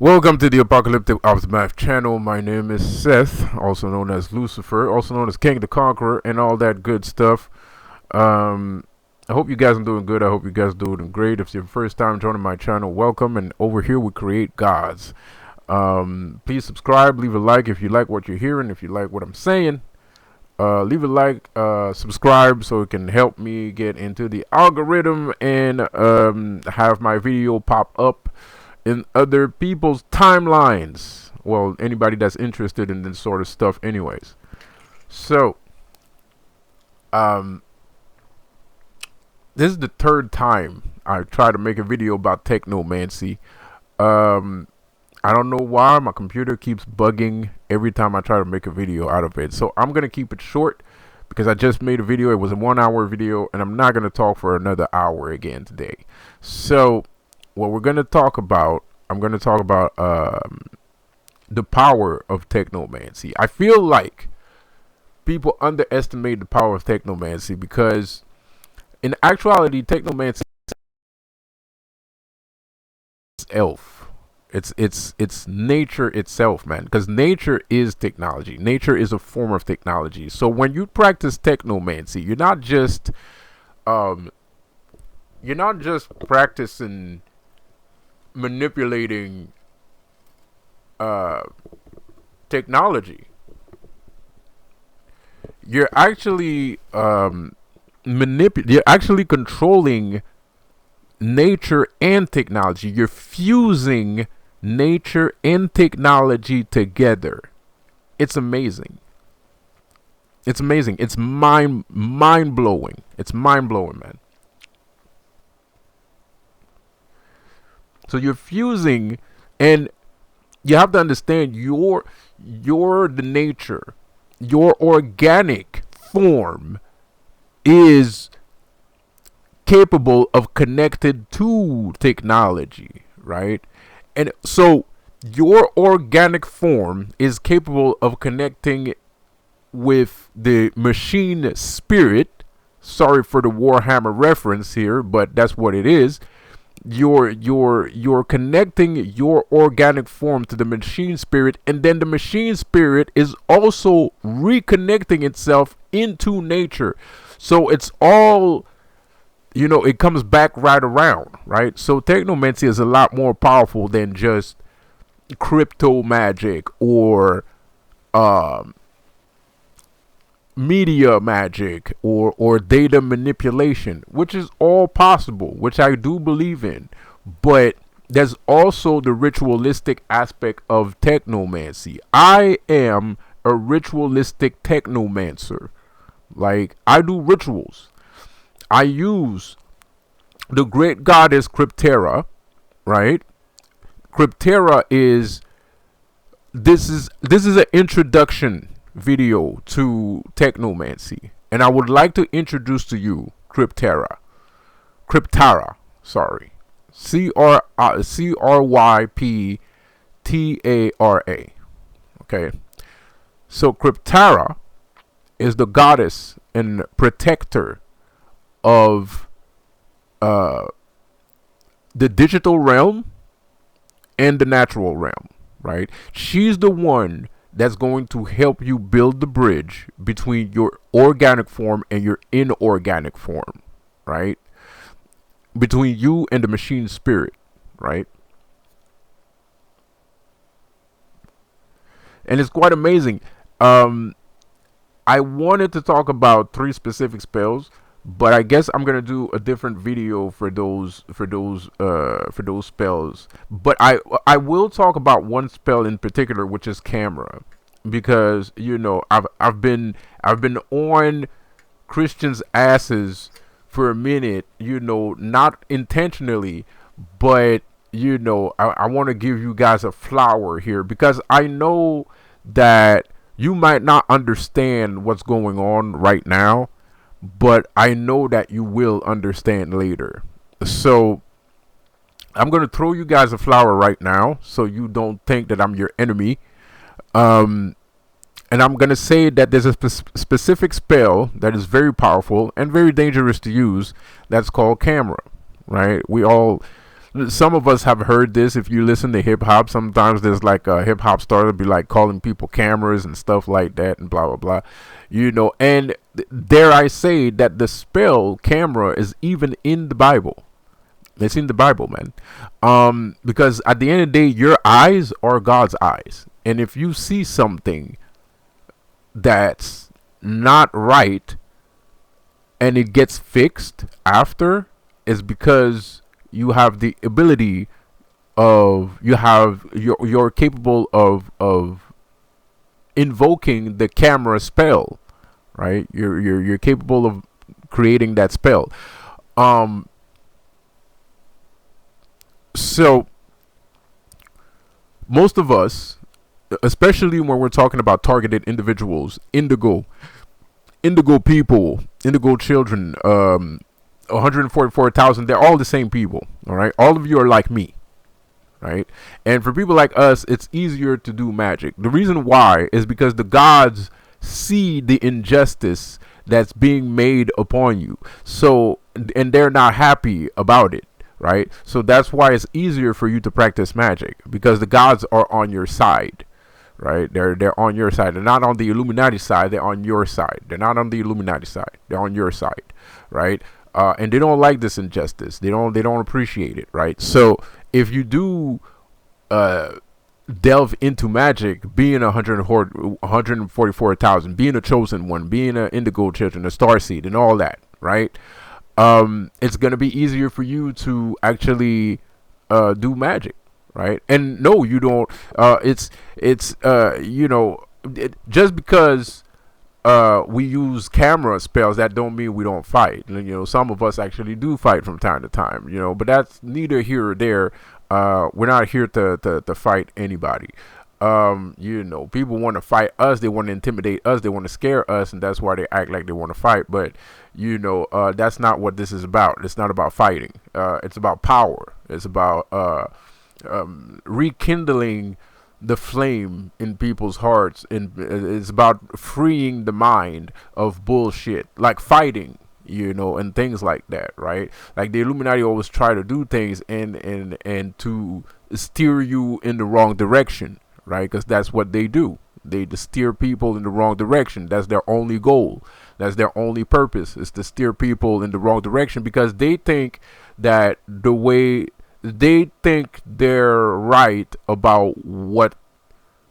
Welcome to the Apocalyptic Aftermath channel. My name is Seth, also known as Lucifer, also known as King the Conqueror, and all that good stuff. I hope you guys are doing good. I hope you guys are doing great. If it's your first time joining my channel, welcome. And over here, we create gods. Please subscribe, leave a like if you like what you're hearing, if you like what I'm saying. Leave a like, subscribe so it can help me get into the algorithm and have my video pop up in other people's timelines. Well, anybody that's interested in this sort of stuff, anyways. So, this is the third time I try to make a video about Technomancy. I don't know why my computer keeps bugging every time I try to make a video out of it. So I'm going to keep it short because I just made a video. It was a 1 hour video and I'm not going to talk for another hour again today. So what we're going to talk about, I'm going to talk about the power of Technomancy. I feel like people underestimate the power of Technomancy because in actuality, Technomancy is elf. It's nature itself, man, because nature is technology. Nature is a form of technology. So when you practice Technomancy, you're not just practicing manipulating technology. You're actually you're actually controlling nature and technology. You're fusing nature and technology together. It's amazing. It's amazing. It's mind blowing. It's mind blowing, man. So you're fusing, and you have to understand you're the nature. Your organic form is capable of connected to technology, right? And so your organic form is capable of connecting with the machine spirit. Sorry for the Warhammer reference here, but that's what it is. You're connecting your organic form to the machine spirit, and then the machine spirit is also reconnecting itself into nature. So it's all, it comes back right around, right? So Technomancy is a lot more powerful than just crypto magic or media magic or data manipulation, which is all possible, which I do believe in. But there's also the ritualistic aspect of Technomancy. I am a ritualistic technomancer. Like, I do rituals. I use the great goddess Cryptera, right? Cryptera is this is an introduction video to Technomancy, and I would like to introduce to you Cryptera. Sorry, Cryptara. Okay, so Cryptera is the goddess and protector of the digital realm and the natural realm, right? She's the one that's going to help you build the bridge between your organic form and your inorganic form, right? Between you and the machine spirit, right? And it's quite amazing. I wanted to talk about 3 specific spells, but I guess I'm gonna do a different video for those spells. But I will talk about one spell in particular, which is camera, because I've been on Christians' asses for a minute, not intentionally, but I want to give you guys a flower here because I know that you might not understand what's going on right now, but I know that you will understand later. So I'm going to throw you guys a flower right now so you don't think that I'm your enemy. And I'm going to say that there's a specific spell that is very powerful and very dangerous to use that's called camera, right? We all some of us have heard this. If you listen to hip hop, sometimes there's like a hip hop star be like calling people cameras and stuff like that and blah blah blah, and dare I say that the spell camera is even in the Bible. It's in the Bible, man. Because at the end of the day, your eyes are God's eyes, and if you see something that's not right and it gets fixed after, is because you have the ability of you're capable of invoking the camera spell, right? You're capable of creating that spell. So most of us, especially when we're talking about targeted individuals, indigo people, indigo children, 144,000, they're all the same people. All right, all of you are like me, right? And for people like us, it's easier to do magic. The reason why is because the gods see the injustice that's being made upon you, so, and they're not happy about it, right? So that's why it's easier for you to practice magic, because the gods are on your side, right? They're on your side. They're not on the Illuminati side. They're on your side. They're not on the Illuminati side. They're on your side, right? And they don't like this injustice. They don't appreciate it, right? So if you do delve into magic, being 144,000, being a chosen one, being an indigo children, a star seed, and all that, right? It's gonna be easier for you to actually do magic, right? And no, you don't. Just because we use camera spells, that don't mean we don't fight. Some of us actually do fight from time to time. But that's neither here or there. We're not here to fight anybody. People want to fight us. They want to intimidate us. They want to scare us, and that's why they act like they want to fight. But that's not what this is about. It's not about fighting. It's about power. It's about rekindling the flame in people's hearts, and it's about freeing the mind of bullshit, like fighting, and things like that, right? Like the Illuminati always try to do things and to steer you in the wrong direction, right? Because that's what they do. They steer people in the wrong direction. That's their only goal. That's their only purpose, is to steer people in the wrong direction, because they think that they think they're right about what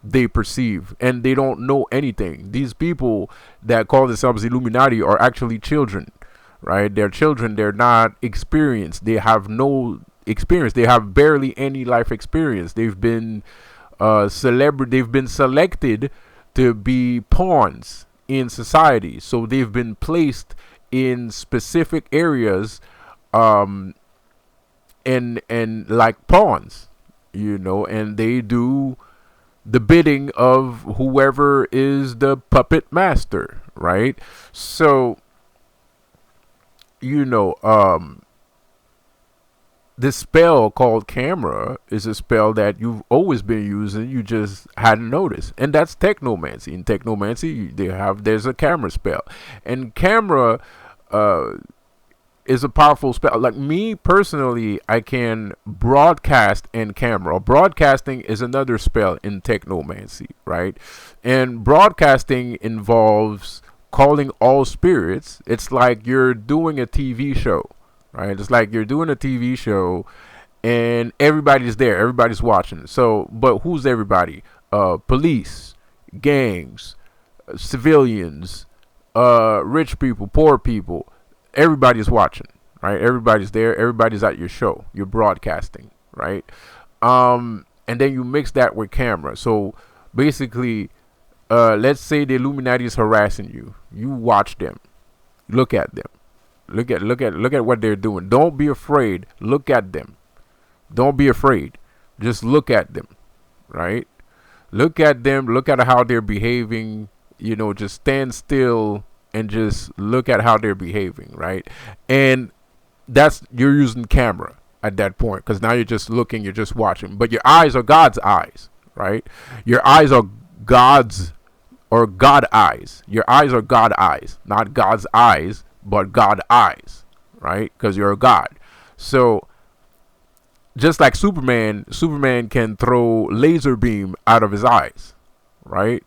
they perceive, and they don't know anything. These people that call themselves Illuminati are actually children, right? They're children. They're not experienced. They have no experience. They have barely any life experience. They've been They've been selected to be pawns in society. So they've been placed in specific areas, and like pawns, and they do the bidding of whoever is the puppet master, right? So this spell called camera is a spell that you've always been using, you just hadn't noticed, and that's technomancy. In technomancy, there's a camera spell, and camera is a powerful spell. Like me personally, I can broadcast and camera. Broadcasting is another spell in technomancy, right? And broadcasting involves calling all spirits. It's like you're doing a TV show, right? It's like you're doing a TV show and everybody's there, everybody's watching. So, but who's everybody? Police, gangs, civilians, rich people, poor people. Everybody's watching, right? Everybody's there. Everybody's at your show. You're broadcasting, right? And then you mix that with camera. So basically, let's say the Illuminati is harassing you. You watch them. Look at them. Look at what they're doing. Don't be afraid. Look at them. Don't be afraid. Just look at them, right? Look at them. Look at how they're behaving. Just stand still and just look at how they're behaving, right? And you're using camera at that point, because now you're just looking, you're just watching. But your eyes are God's eyes, right? Your eyes are God's or God eyes. Your eyes are God eyes, not God's eyes, but God eyes, right? Because you're a God. So just like Superman can throw laser beam out of his eyes, right?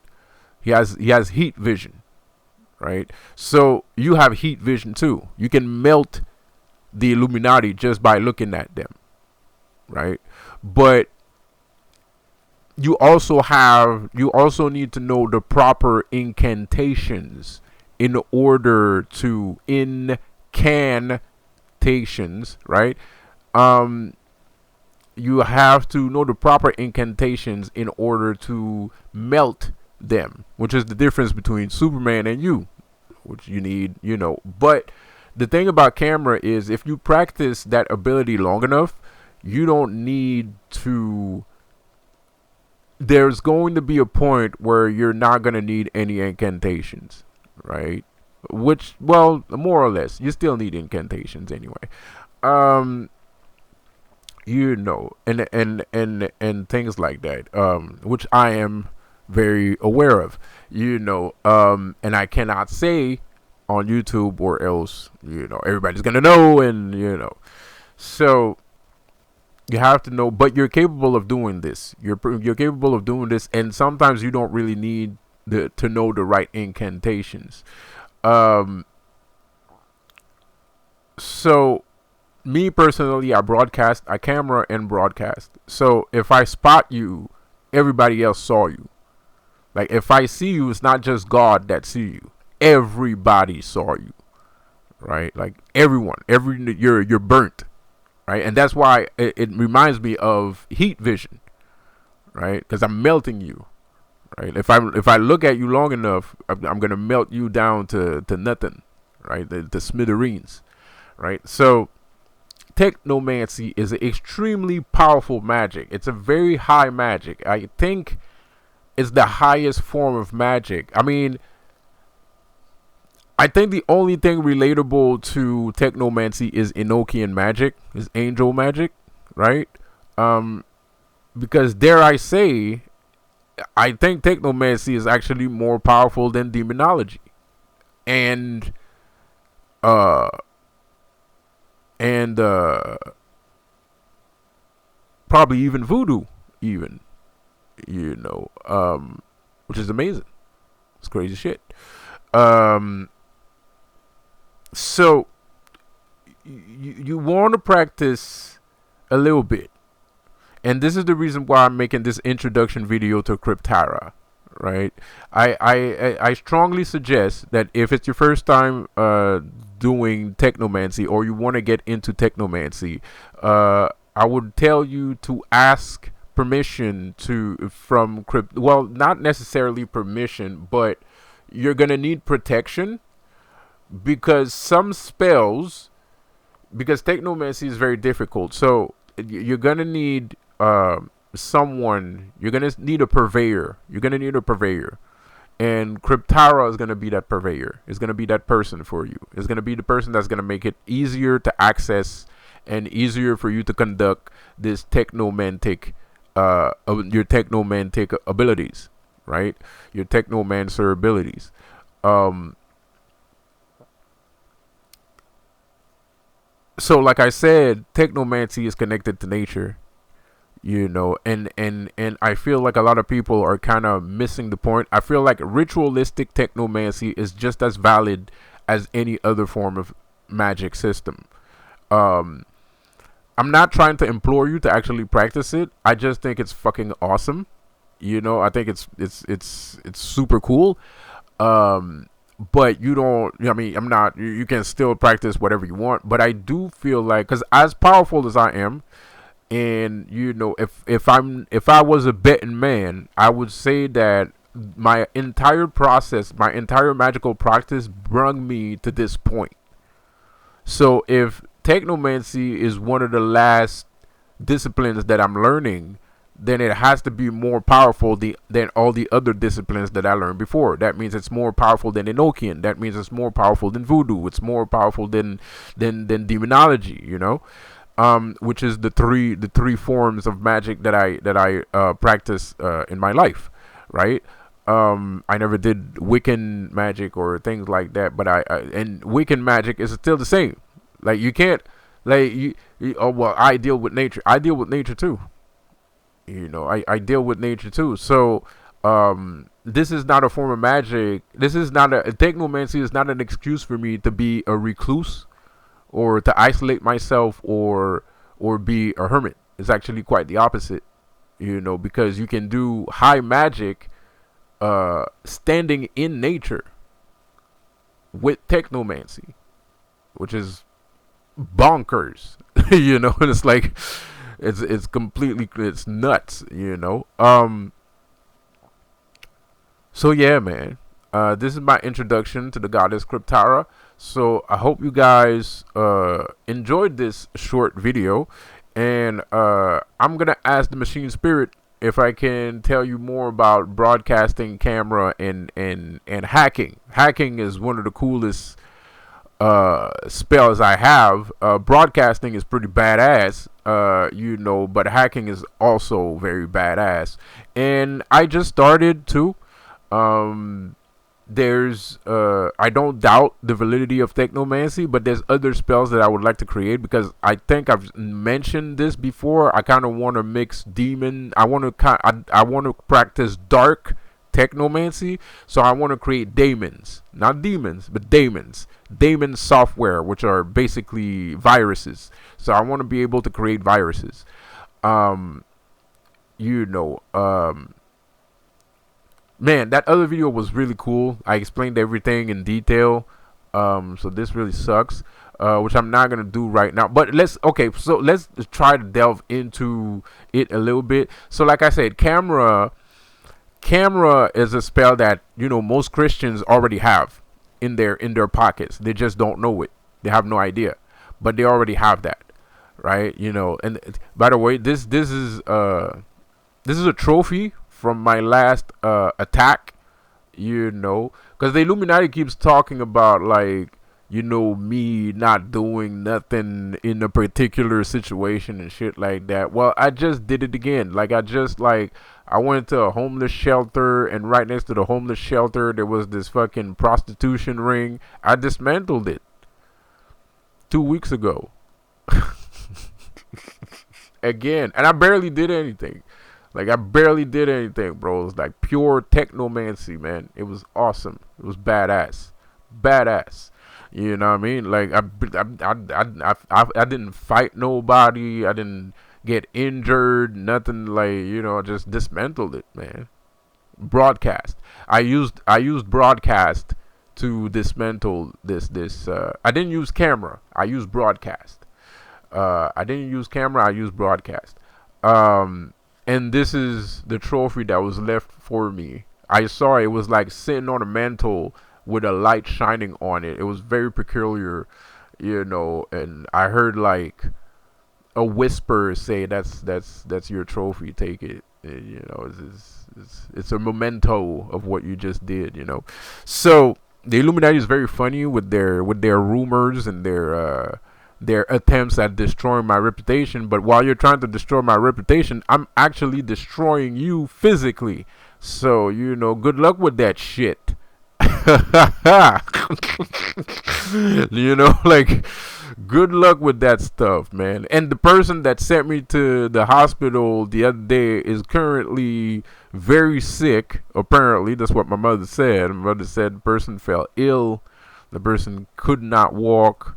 He has heat vision, right? So you have heat vision too. You can melt the Illuminati just by looking at them, right? But you also need to know the proper incantations in order to incantations, right? Um you have to know the proper incantations in order to melt them, which is the difference between Superman and you, which you need, But the thing about camera is if you practice that ability long enough, you don't need to. There's going to be a point where you're not going to need any incantations, right? Which, well, more or less, you still need incantations anyway. Um, and things like that, which I am very aware of, and I cannot say on YouTube or else, everybody's gonna know, and so you have to know, but you're capable of doing this. You're capable of doing this, and sometimes you don't really need to know the right incantations. Um, so me personally, I camera and broadcast. So if I spot you, everybody else saw you. Like if I see you, it's not just God that see you. Everybody saw you, right? Like everyone, you're burnt, right? And that's why it reminds me of heat vision, right? Because I'm melting you, right? If I look at you long enough, I'm gonna melt you down to nothing, right? The smithereens, right? So Technomancy is an extremely powerful magic. It's a very high magic. I think it's the highest form of magic. I mean, I think the only thing relatable to Technomancy is Enochian magic, is angel magic, right? Um, because dare I say, I think Technomancy is actually more powerful than demonology, and uh, and probably even voodoo, even which is amazing. It's crazy shit. Um, so you want to practice a little bit, and this is the reason why I'm making this introduction video to Cryptara, right? I strongly suggest that if it's your first time doing Technomancy, or you want to get into Technomancy, I would tell you to ask permission from Crypt. Well, not necessarily permission, but you're gonna need protection, because some spells, because Technomancy is very difficult. So you're gonna need someone. You're gonna need a purveyor. And Cryptara is gonna be that purveyor. It's gonna be that person for you. It's gonna be the person that's gonna make it easier to access and easier for you to conduct this technomantic, your technomantic abilities, right? Your technomancer abilities. So like I said, Technomancy is connected to nature, and I feel like a lot of people are kind of missing the point. I feel like ritualistic Technomancy is just as valid as any other form of magic system. Um, I'm not trying to implore you to actually practice it. I just think it's fucking awesome. I think it's super cool. Um, but you don't. I mean, I'm not. You can still practice whatever you want. But I do feel like, because as powerful as I am, and if I was a betting man, I would say that my entire process, my entire magical practice, brought me to this point. So if Technomancy is one of the last disciplines that I'm learning, then it has to be more powerful than all the other disciplines that I learned before. That means it's more powerful than Enochian. That means it's more powerful than voodoo. It's more powerful than demonology. Which is the three forms of magic that I practice in my life, right? I never did Wiccan magic or things like that, but and Wiccan magic is still the same. Like you can't Like oh well, I deal with nature. I deal with nature too. I deal with nature too. So this is not a form of magic. This is not a technomancy is not an excuse for me to be a recluse or to isolate myself or be a hermit. It's actually quite the opposite. Because you can do high magic standing in nature with technomancy, which is bonkers. And it's like it's completely it's nuts. So yeah, man. This is my introduction to the goddess Cryptara. So I hope you guys enjoyed this short video, and I'm gonna ask the machine spirit if I can tell you more about broadcasting, camera, and hacking. Hacking is one of the coolest spells I have. Broadcasting is pretty badass, but hacking is also very badass. And I just started too. There's I don't doubt the validity of technomancy, but there's other spells that I would like to create, because I think I've mentioned this before. I kind of want to mix demon. I want to practice dark technomancy, so I want to create daemons, not demons, but daemons. Daemon software, which are basically viruses. So I want to be able to create viruses. Man, that other video was really cool. I explained everything in detail. So this really sucks, which I'm not gonna do right now. But let's try to delve into it a little bit. So like I said, camera is a spell that most Christians already have in their pockets. They just don't know it. They have no idea, but they already have that, right? And by the way, this is a trophy from my last attack, because the Illuminati keeps talking about, like, me not doing nothing in a particular situation and shit like that. Well, I just did it again. Like, I went to a homeless shelter, and right next to the homeless shelter, there was this fucking prostitution ring. I dismantled it 2 weeks ago. Again, and I barely did anything. Like, I barely did anything, bro. It was like pure technomancy, man. It was awesome. It was badass. Badass. You know what I mean? Like, I didn't fight nobody. I didn't get injured. Nothing. Like, I just dismantled it, man. Broadcast. I used broadcast to dismantle this. I didn't use camera. I used broadcast. I didn't use camera. I used broadcast. And this is the trophy that was left for me. I saw it was like sitting on a mantle with a light shining on it. It was very peculiar, and I heard like a whisper say, that's your trophy, take it. And, it's a memento of what you just did, So the Illuminati is very funny with their rumors and their attempts at destroying my reputation. But while you're trying to destroy my reputation, I'm actually destroying you physically. So, good luck with that shit. Like, good luck with that stuff, man. And the person that sent me to the hospital the other day is currently very sick. Apparently, that's what my mother said. My mother said the person fell ill. The person could not walk,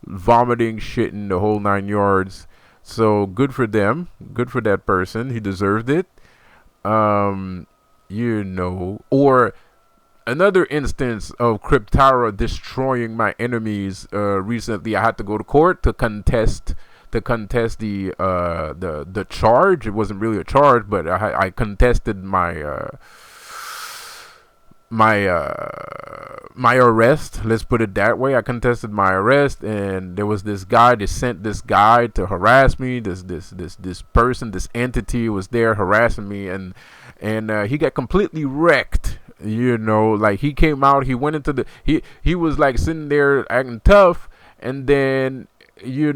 vomiting, shitting, the whole 9 yards. So good for them. Good for that person. He deserved it. Or another instance of Cryptara destroying my enemies. Recently, I had to go to court to contest the charge. It wasn't really a charge, but I contested my arrest. Let's put it that way. I contested my arrest, and there was this guy. They sent this guy to harass me. This person, this entity was there harassing me, and he got completely wrecked. Like, he came out. He went into he was like sitting there acting tough, and then he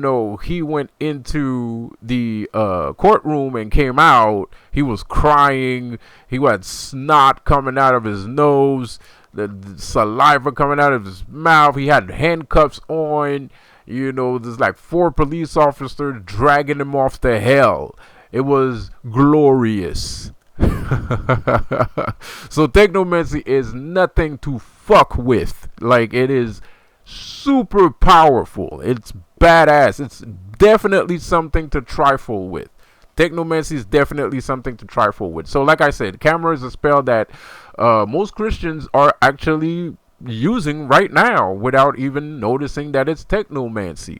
went into the courtroom and came out. He was crying. He had snot coming out of his nose, the saliva coming out of his mouth. He had handcuffs on, There's like 4 police officers dragging him off to hell. It was glorious. So Technomancy is nothing to fuck with. Like, it is super powerful. It's badass. It's definitely something to trifle with. Technomancy is definitely something to trifle with. So, like I said, camera is a spell that most Christians are actually using right now without even noticing that it's technomancy.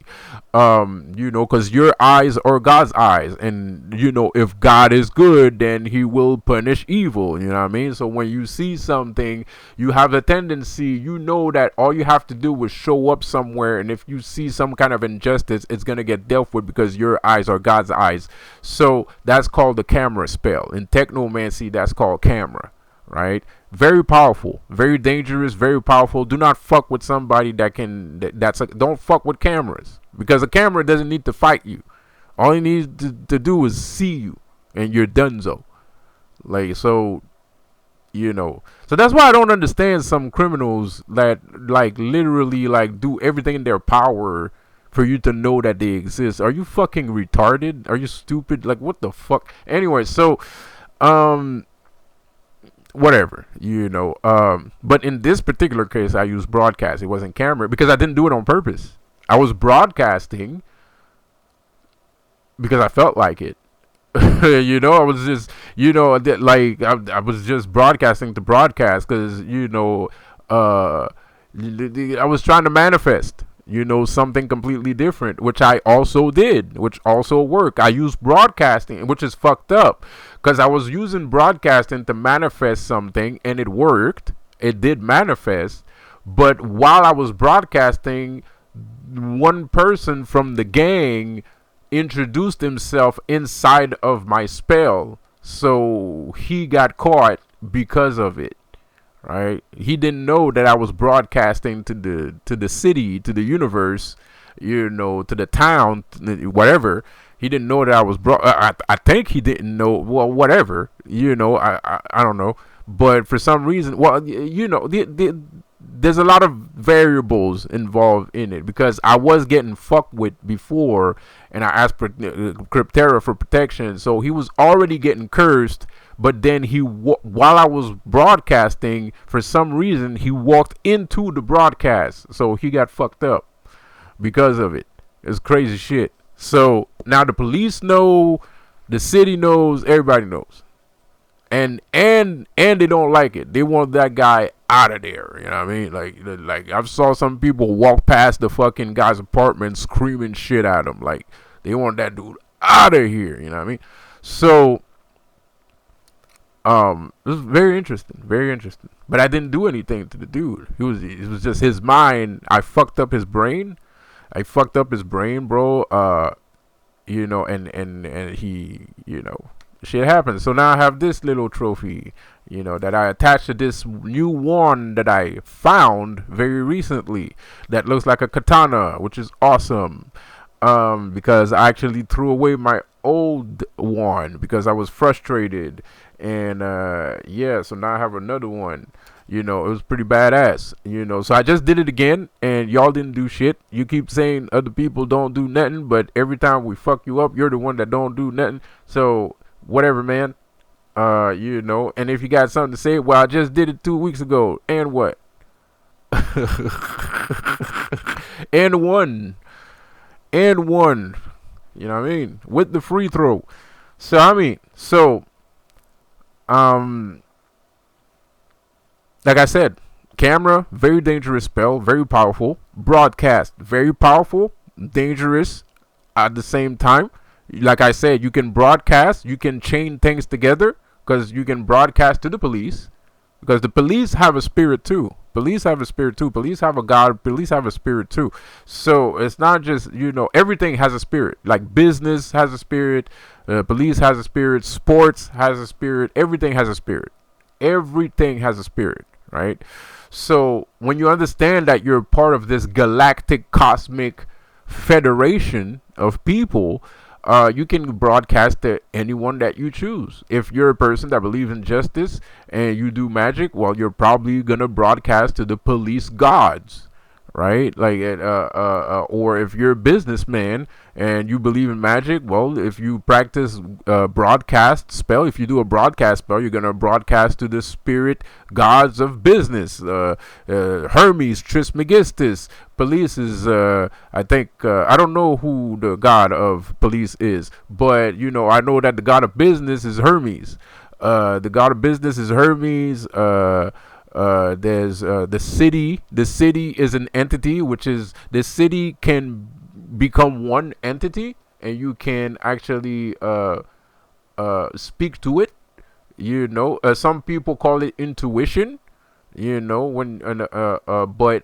Because your eyes are God's eyes, and if God is good, then he will punish evil. You know what I mean? So when you see something, you have a tendency, that all you have to do is show up somewhere, and if you see some kind of injustice, it's gonna get dealt with because your eyes are God's eyes. So that's called the camera spell. In technomancy, that's called camera. Right? Very powerful, very dangerous, very powerful. Do not fuck with somebody don't fuck with cameras, because a camera doesn't need to fight you. All he needs to do is see you, and you're donezo. So that's why I don't understand some criminals that literally do everything in their power for you to know that they exist. Are you fucking retarded? Are you stupid? What the fuck? Anyway, so whatever, but in this particular case, I used broadcast. It wasn't camera because I didn't do it on purpose. I was broadcasting because I felt like it. I was just, I was just broadcasting to broadcast because, I was trying to manifest, something completely different, which I also did, which also worked. I used broadcasting, which is fucked up, because I was using broadcasting to manifest something, and it worked. It did manifest, but while I was broadcasting, one person from the gang introduced himself inside of my spell, so he got caught because of it. Right? He didn't know that I was broadcasting to the city, to the universe, to the town, whatever. He didn't know that I was I think he didn't know. Well, whatever. I don't know. But for some reason, there's a lot of variables involved in it, because I was getting fucked with before, and I asked Cryptera for protection. So he was already getting cursed. But then while I was broadcasting, for some reason, he walked into the broadcast. So he got fucked up because of it. It's crazy shit. So now the police know, the city knows, everybody knows. And they don't like it. They want that guy out of there. You know what I mean? Like I've saw some people walk past the fucking guy's apartment screaming shit at him. Like, they want that dude out of here. You know what I mean? So it was very interesting, but I didn't do anything to the dude. It was just his mind. I fucked up his brain, bro. And he, shit happens. So now I have this little trophy, that I attached to this new wand that I found very recently that looks like a katana, which is awesome. Because I actually threw away my old wand because I was frustrated. And so now I have another one. It was pretty badass. So I just did it again, and y'all didn't do shit. You keep saying other people don't do nothing, but every time we fuck you up, you're the one that don't do nothing. So whatever, man. And if you got something to say, well, I just did it 2 weeks ago, and what? and one. You know what I mean? With the free throw. Like I said, camera, very dangerous spell, very powerful. Broadcast, very powerful, dangerous at the same time. Like I said, you can broadcast, you can chain things together, because you can broadcast to the police, because the police have a spirit too. Police have a God. Police have a spirit too. So it's not just, everything has a spirit. Like business has a spirit. Police has a spirit. Sports has a spirit. Everything has a spirit. Right? So when you understand that you're part of this galactic cosmic federation of people, you can broadcast to anyone that you choose. If you're a person that believes in justice and you do magic, well, you're probably going to broadcast to the police gods, right? Like, or if you're a businessman and you believe in magic, well, if you practice broadcast spell, if you do a broadcast spell, you're gonna broadcast to the spirit gods of business. Hermes Trismegistus. Police is, I think, I don't know who the god of police is, but I know that the god of business is Hermes. The god of business is Hermes. There's the city. The city is an entity, which is the city can become one entity, and you can actually speak to it. Some people call it intuition. But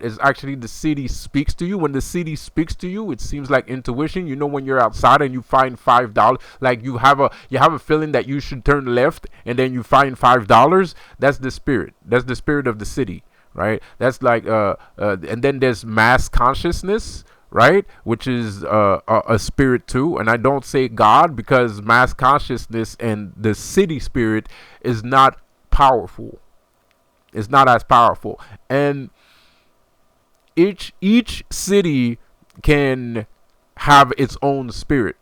it's actually the city speaks to you. When the city speaks to you, it seems like intuition. When you're outside and you find $5, like you have a feeling that you should turn left, and then you find $5. That's the spirit. That's the spirit of the city, right? That's like and then there's mass consciousness, right? Which is a spirit too. And I don't say God, because mass consciousness and the city spirit is not powerful. It's not as powerful, and each city can have its own spirit,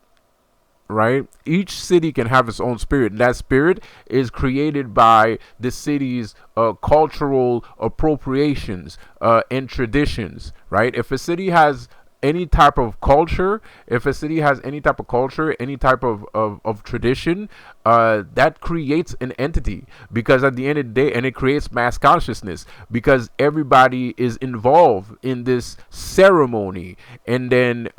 right? Each city can have its own spirit, and that spirit is created by the city's cultural appropriations and traditions, right? If a city has any type of culture, any type of tradition, that creates an entity, because at the end of the day, and it creates mass consciousness, because everybody is involved in this ceremony, and then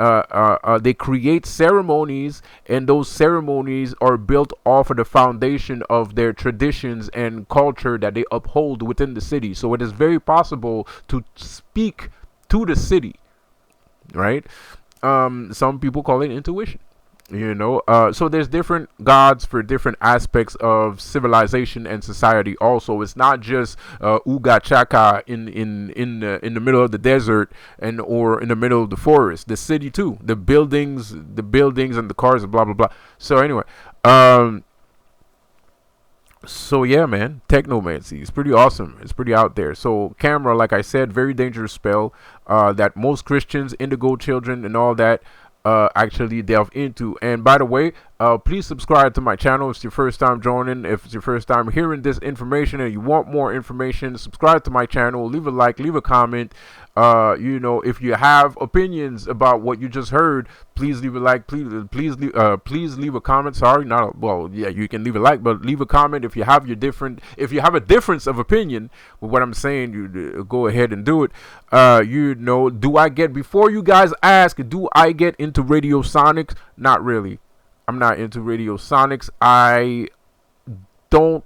they create ceremonies, and those ceremonies are built off of the foundation of their traditions and culture that they uphold within the city. So it is very possible to speak to the city, right? Some people call it intuition. So there's different gods for different aspects of civilization and society. Also, it's not just Uga Chaka in the middle of the desert or in the middle of the forest. The city too, the buildings and the cars and blah blah blah. So anyway, so yeah, man, Technomancy is pretty awesome. It's pretty out there. So camera, like I said, very dangerous spell that most Christians, indigo children, and all that actually delve into. And by the way, please subscribe to my channel if it's your first time joining. If it's your first time hearing this information and you want more information, subscribe to my channel, leave a like, leave a comment. If you have opinions about what you just heard, please leave a like. Please leave a comment. Sorry, not well. Yeah, you can leave a like, but leave a comment if you have if you have a difference of opinion with what I'm saying. You go ahead and do it. Do I get, before you guys ask, do I get into radiosonics? Not really. I'm not into radiosonics. I don't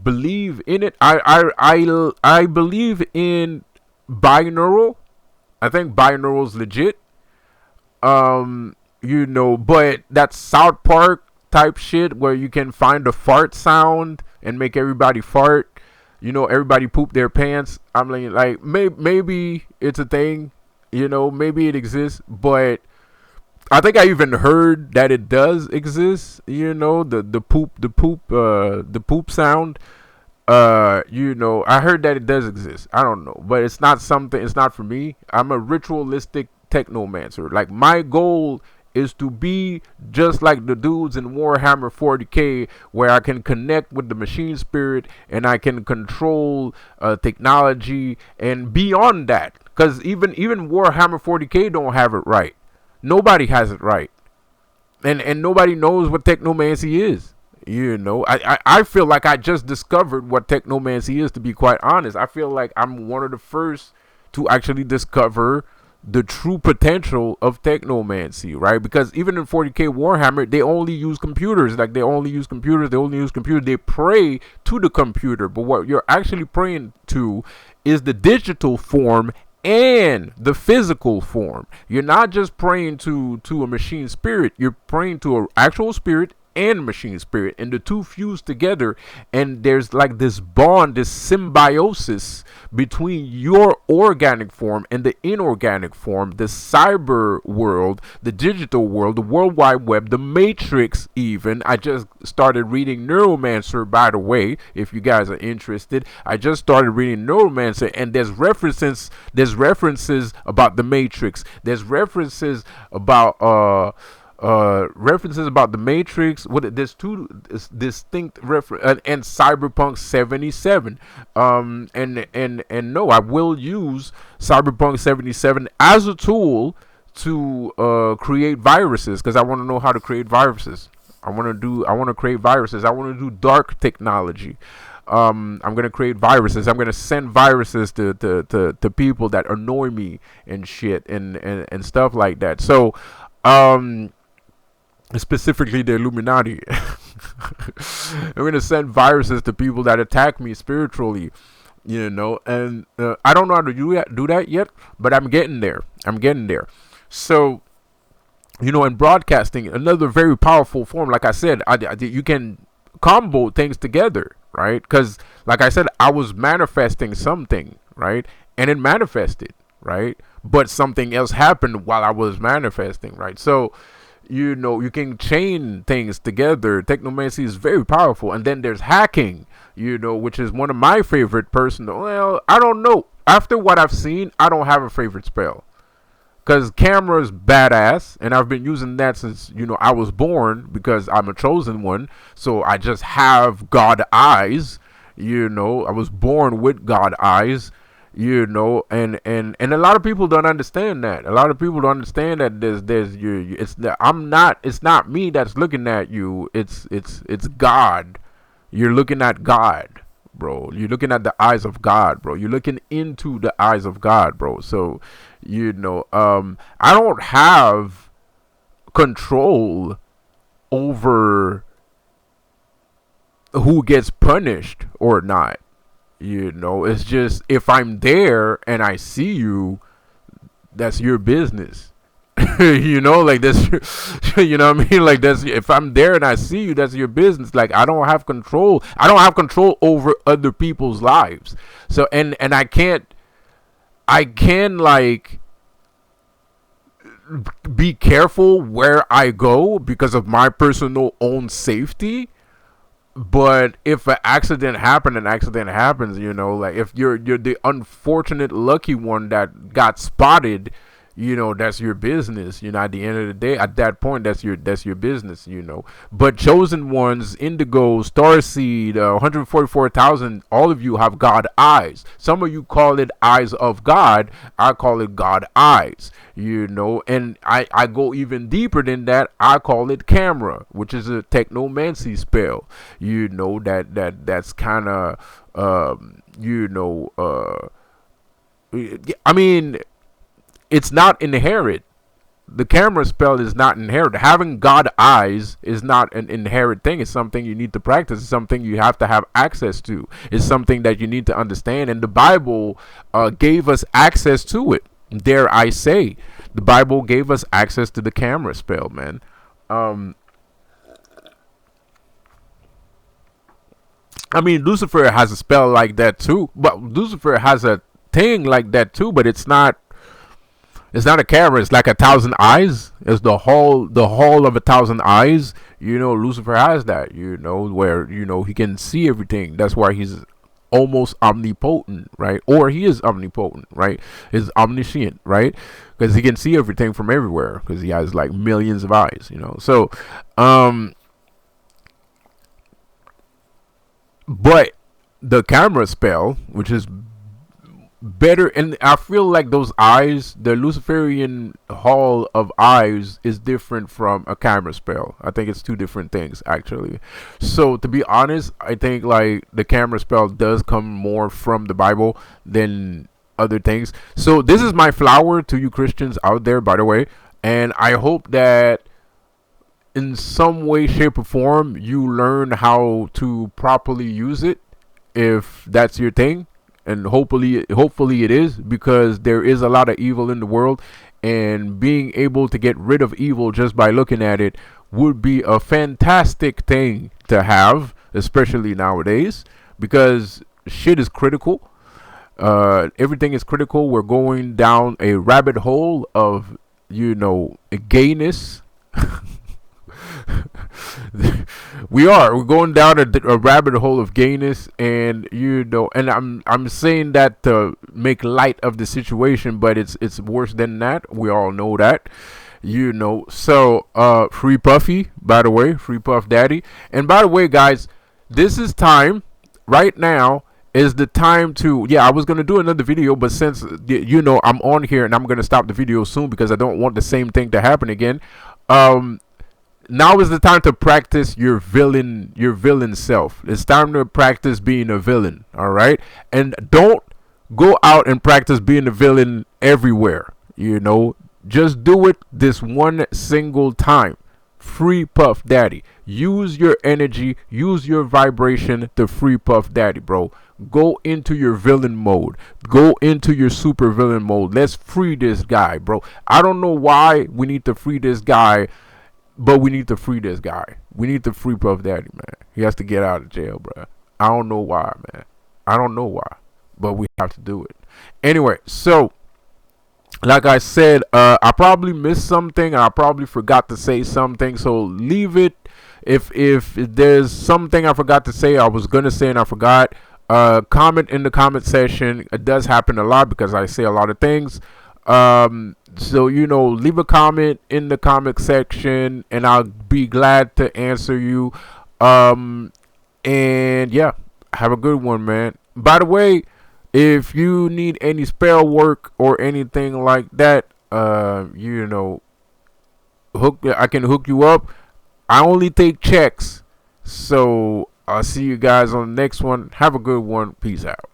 believe in it. I believe in binaural. I think binaural is legit. But that South Park type shit where you can find a fart sound and make everybody fart. Everybody poop their pants. I'm like maybe it's a thing. Maybe it exists, but I think I even heard that it does exist. The poop sound. I heard that it does exist. I don't know, but it's not for me. I'm a ritualistic technomancer. Like, my goal is to be just like the dudes in Warhammer 40k, where I can connect with the machine spirit and I can control technology and beyond that. Because even Warhammer 40k don't have it right. Nobody has it right, and nobody knows what Technomancy is. I feel like I just discovered what Technomancy is, to be quite honest. I feel like I'm one of the first to actually discover the true potential of Technomancy, right? Because even in 40k Warhammer, they only use computers. They They pray to the computer, but what you're actually praying to is the digital form and the physical form. You're not just praying to a machine spirit. You're praying to an actual spirit and machine spirit, and the two fuse together, and there's like this bond, this symbiosis between your organic form and the inorganic form, the cyber world, the digital world, the world wide web, the matrix. Even I just started reading Neuromancer, by the way, if you guys are interested. I just started reading Neuromancer, and there's references about the matrix, there's references about the matrix. There's two distinct reference, and cyberpunk 77. And no, I will use cyberpunk 77 as a tool to create viruses, because I want to know how to create viruses. I want to create viruses. I want to do dark technology. I'm gonna create viruses. I'm gonna send viruses to people that annoy me and shit, and stuff like that. So specifically the Illuminati. I'm gonna send viruses to people that attack me spiritually, and I don't know how to do that yet, but I'm getting there. So, in broadcasting, another very powerful form, like I said, you can combo things together, right? Because, like I said, I was manifesting something, right? And it manifested, right? But something else happened while I was manifesting, right? So, you can chain things together. Technomancy is very powerful. And then there's hacking, which is one of my favorite personal. Well, I don't know. After what I've seen, I don't have a favorite spell. Because camera's badass, and I've been using that since, I was born, because I'm a chosen one. So I just have God eyes, I was born with God eyes, and a lot of people don't understand that. A lot of people don't understand that it's not me that's looking at you. It's God. You're looking at God, bro. You're looking at the eyes of God, bro. You're looking into the eyes of God, bro. So, I don't have control over who gets punished or not. It's just, if I'm there and I see you, that's your business. Like that's what I mean? Like, that's, if I'm there and I see you, that's your business. Like, I don't have control over other people's lives. So, and I can like be careful where I go because of my personal own safety. But if an accident happens, like if you're the unfortunate lucky one that got spotted, that's your business. At the end of the day, at that point, that's your business. But chosen ones, Indigo, Starseed, 144,000, all of you have God eyes. Some of you call it eyes of God. I call it God eyes. And I go even deeper than that. I call it camera, which is a technomancy spell. That's kind of I mean, it's not inherent. The camera spell is not inherent. Having God eyes is not an inherent thing. It's something you need to practice. It's something you have to have access to. It's something that you need to understand. And the Bible gave us access to it. Dare I say, the Bible gave us access to the camera spell, man. I mean, Lucifer has a spell like that too. But Lucifer has a thing like that too. But it's not a camera. It's like 1,000 eyes. It's the hall of 1,000 eyes. Lucifer has that. Where he can see everything. That's why he's almost omnipotent, right? Or he is omnipotent, right? He's omniscient, right? Because he can see everything from everywhere. Because he has like millions of eyes. So, but the camera spell, which is better, and I feel like those eyes, the Luciferian hall of eyes, is different from a camera spell. I think it's two different things, actually. So to be honest, I think like the camera spell does come more from the Bible than other things. So this is my flower to you Christians out there, by the way, and I hope that in some way, shape, or form you learn how to properly use it, if that's your thing. And hopefully it is, because there is a lot of evil in the world, and being able to get rid of evil just by looking at it would be a fantastic thing to have, especially nowadays, because shit is critical. Everything is critical. We're going down a rabbit hole of, gayness. We're going down a rabbit hole of gayness, and and I'm saying that to make light of the situation, but it's worse than that. We all know that. So free Puffy, by the way, free Puff Daddy. And by the way, guys, this is time right now is the time to, I was going to do another video, but since I'm on here and I'm going to stop the video soon because I don't want the same thing to happen again. Now is the time to practice your villain self. It's time to practice being a villain, all right? And don't go out and practice being a villain everywhere, just do it this one single time. Free Puff Daddy. Use your energy, use your vibration to free Puff Daddy, bro. Go into your villain mode. Go into your super villain mode. Let's free this guy, bro. I don't know why we need to free this guy, but we need to free this guy. We need to free Puff Daddy, man. He has to get out of jail, bro. I don't know why, man. I don't know why, but we have to do it. Anyway, so like I said, I probably missed something, and I probably forgot to say something. So leave it. If there's something I forgot to say, I was gonna say and I forgot. Comment in the comment section. It does happen a lot because I say a lot of things. So leave a comment in the comment section, and I'll be glad to answer you. And yeah, have a good one, man. By the way, if you need any spell work or anything like that, I can hook you up. I only take checks. So I'll see you guys on the next one. Have a good one. Peace out.